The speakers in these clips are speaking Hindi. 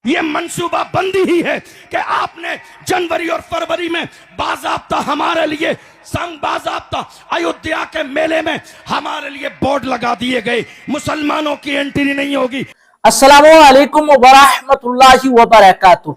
ये मंसूबा बंदी ही है कि आपने जनवरी और फरवरी में बाज़ाब्ता हमारे लिए संग बाज़ाब्ता अयोध्या के मेले में हमारे लिए बोर्ड लगा दिए गए, मुसलमानों की एंट्री नहीं होगी। अस्सलामु अलैकुम वरहमतुल्लाहि वबरकातुहू।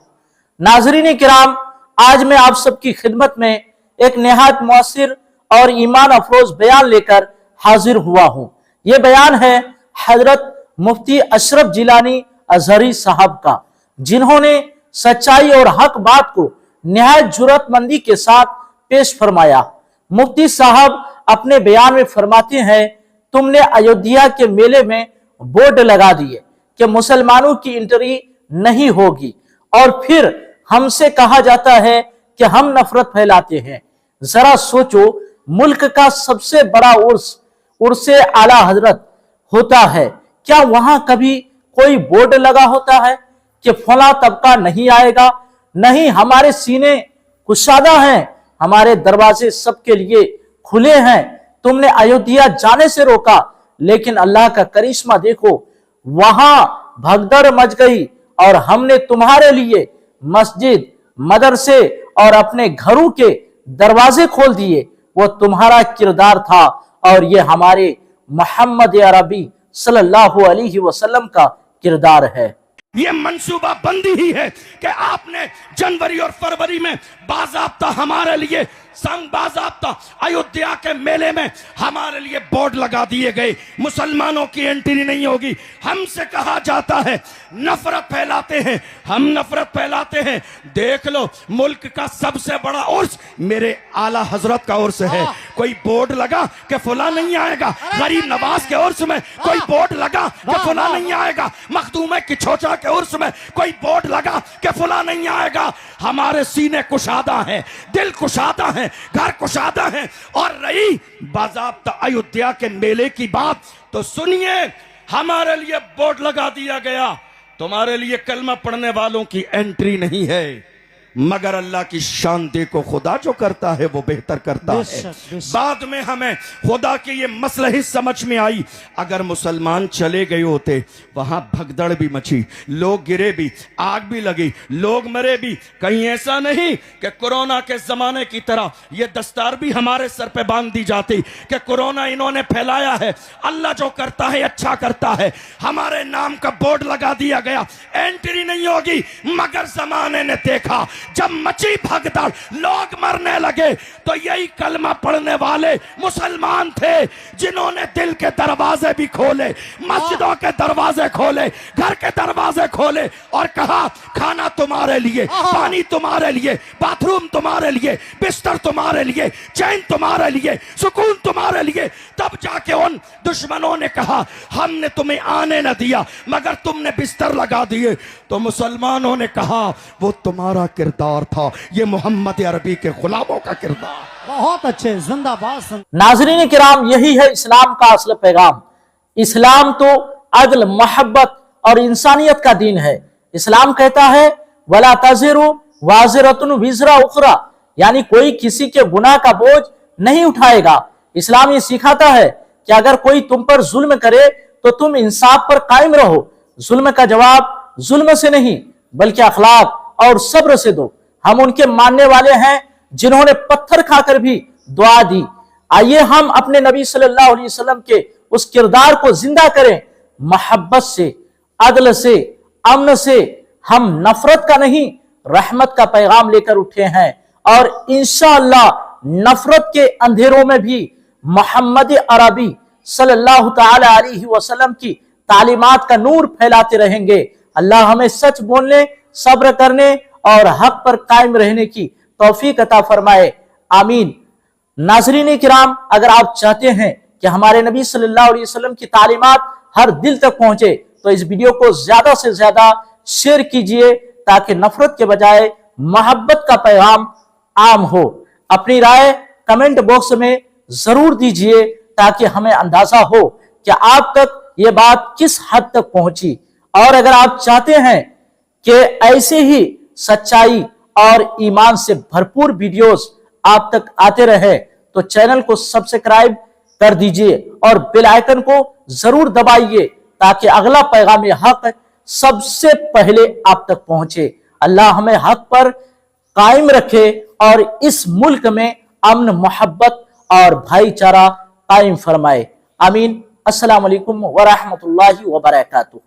नाज़रीन किराम, आज मैं आप सबकी खिदमत में एक निहायत मुअस्सिर और ईमान अफरोज बयान लेकर हाजिर हुआ हूँ। ये बयान है हजरत मुफ्ती अशरफ जिलानी अजहरी साहब का, जिन्होंने सच्चाई और हक बात को निहायत जुर्रतमंदी के साथ पेश फरमाया। मुफ्ती साहब अपने बयान में फरमाते हैं, तुमने अयोध्या के मेले में बोर्ड लगा दिए कि मुसलमानों की एंट्री नहीं होगी, और फिर हमसे कहा जाता है कि हम नफरत फैलाते हैं। जरा सोचो, मुल्क का सबसे बड़ा उर्से आला हजरत होता है, क्या वहां कभी कोई बोर्ड लगा होता है कि फला तबका नहीं आएगा? नहीं, हमारे सीने कुशादा हैं, हमारे दरवाजे सबके लिए खुले हैं। तुमने अयोध्या जाने से रोका, लेकिन अल्लाह का करिश्मा देखो, वहां भगदड़ मच गई और हमने तुम्हारे लिए मस्जिद, मदरसे और अपने घरों के दरवाजे खोल दिए। वो तुम्हारा किरदार था और ये हमारे मोहम्मद अरबी सल्लल्लाहु अलैहि वसल्लम का किरदार है। ये मंसूबा बंदी ही है कि आपने जनवरी और फरवरी में बाज़ाब्ता हमारे लिए संग बाज़ाब्ता अयोध्या के मेले में हमारे लिए बोर्ड लगा दिए गए, मुसलमानों की एंट्री नहीं होगी। हमसे कहा जाता है नफरत फैलाते हैं, हम नफरत फैलाते हैं। देख लो, मुल्क का सबसे बड़ा उर्स मेरे आला हजरत का उर्स है। कोई बोर्ड लगा कि फुला नहीं आएगा? गरीब नवाज के उर्स में कोई बोर्ड लगा कि फुला नहीं आएगा? मखदूम की छोचा के उर्स में कोई बोर्ड लगा कि फुला नहीं आएगा? हमारे सीने कुशादा हैं, दिल कुशादा हैं, घर कुशादा है। और रही बाज़ाब्ता अयोध्या के मेले की बात, तो सुनिए, हमारे लिए बोर्ड लगा दिया गया, तुम्हारे लिए कलमा पढ़ने वालों की एंट्री नहीं है। मगर अल्लाह की शान देखो, खुदा जो करता है वो बेहतर करता है। बाद में हमें खुदा की ये मसलही समझ में आई, अगर मुसलमान चले गए होते, वहां भगदड़ भी मची, लोग गिरे भी, आग भी लगी, लोग मरे भी। कहीं ऐसा नहीं कि कोरोना के जमाने की तरह ये दस्तार भी हमारे सर पे बांध दी जाती कि कोरोना इन्होंने फैलाया है। अल्लाह जो करता है अच्छा करता है। हमारे नाम का बोर्ड लगा दिया गया, एंट्री नहीं होगी। मगर जमाने ने देखा, जब मची भगदड़, लोग मरने लगे, तो यही कलमा पढ़ने वाले मुसलमान थे जिन्होंने दिल के दरवाजे भी खोले, मस्जिदों के दरवाजे खोले, घर के दरवाजे खोले और कहा, खाना तुम्हारे लिए, पानी तुम्हारे लिए, बाथरूम तुम्हारे लिए, बिस्तर तुम्हारे लिए, चैन तुम्हारे लिए, सुकून तुम्हारे लिए। तब जाके उन दुश्मनों ने कहा, हमने तुम्हें आने न दिया मगर तुमने बिस्तर लगा दिए। तो मुसलमानों ने कहा, वो तुम्हारा किरदार था, ये मोहम्मद अरबी के गुलामों का किरदार। बहुत अच्छे, जिंदाबाद। नाज़रीन किराम, यही है इस्लाम का असल पैगाम। इस्लाम तो अदल, मोहब्बत और इंसानियत का दीन है। इस्लाम कहता है, वला तज़िरु वाज़िरतुन विज़रा उख़रा, यानी कोई किसी के गुनाह का बोझ नहीं उठाएगा। इस्लाम ये सिखाता है कि अगर कोई तुम पर जुल्म करे तो तुम इंसाफ पर कायम रहो। जुल्म का जवाब जुल्म से नहीं बल्कि अखलाक और सब्र से दो। हम उनके मानने वाले हैं जिन्होंने पत्थर खाकर भी दुआ दी। आइए हम अपने नबी सल्लल्लाहु अलैहि वसल्लम के उस किरदार को जिंदा करें। मोहब्बत से, अदल से, अमन से, हम नफरत का नहीं रहमत का पैगाम लेकर उठे हैं, और इंशाअल्लाह नफरत के अंधेरों में भी मोहम्मद अरबी सल्लल्लाहु ताला अलैहि वसल्लम की तालीमात का नूर फैलाते रहेंगे। अल्लाह हमें सच बोलने, सब्र करने और हक पर कायम रहने की तौफीक अता फरमाए, आमीन। नाज़रीन किराम, अगर आप चाहते हैं कि हमारे नबी सल्लल्लाहु अलैहि वसल्लम की तालीमात हर दिल तक पहुंचे, तो इस वीडियो को ज्यादा से ज्यादा शेयर कीजिए, ताकि नफरत के बजाय मोहब्बत का पैगाम आम हो। अपनी राय कमेंट बॉक्स में जरूर दीजिए, ताकि हमें अंदाजा हो कि आप तक ये बात किस हद तक पहुंची। और अगर आप चाहते हैं कि ऐसे ही सच्चाई और ईमान से भरपूर वीडियोस आप तक आते रहे, तो चैनल को सब्सक्राइब कर दीजिए और बेल आइकन को जरूर दबाइए, ताकि अगला पैगाम हक सबसे पहले आप तक पहुंचे। अल्लाह हमें हक पर कायम रखे और इस मुल्क में अमन, मोहब्बत और भाईचारा कायम फरमाए। आमीन। अस्सलाम वालेकुम व रहमतुल्लाहि व बरकातुहू।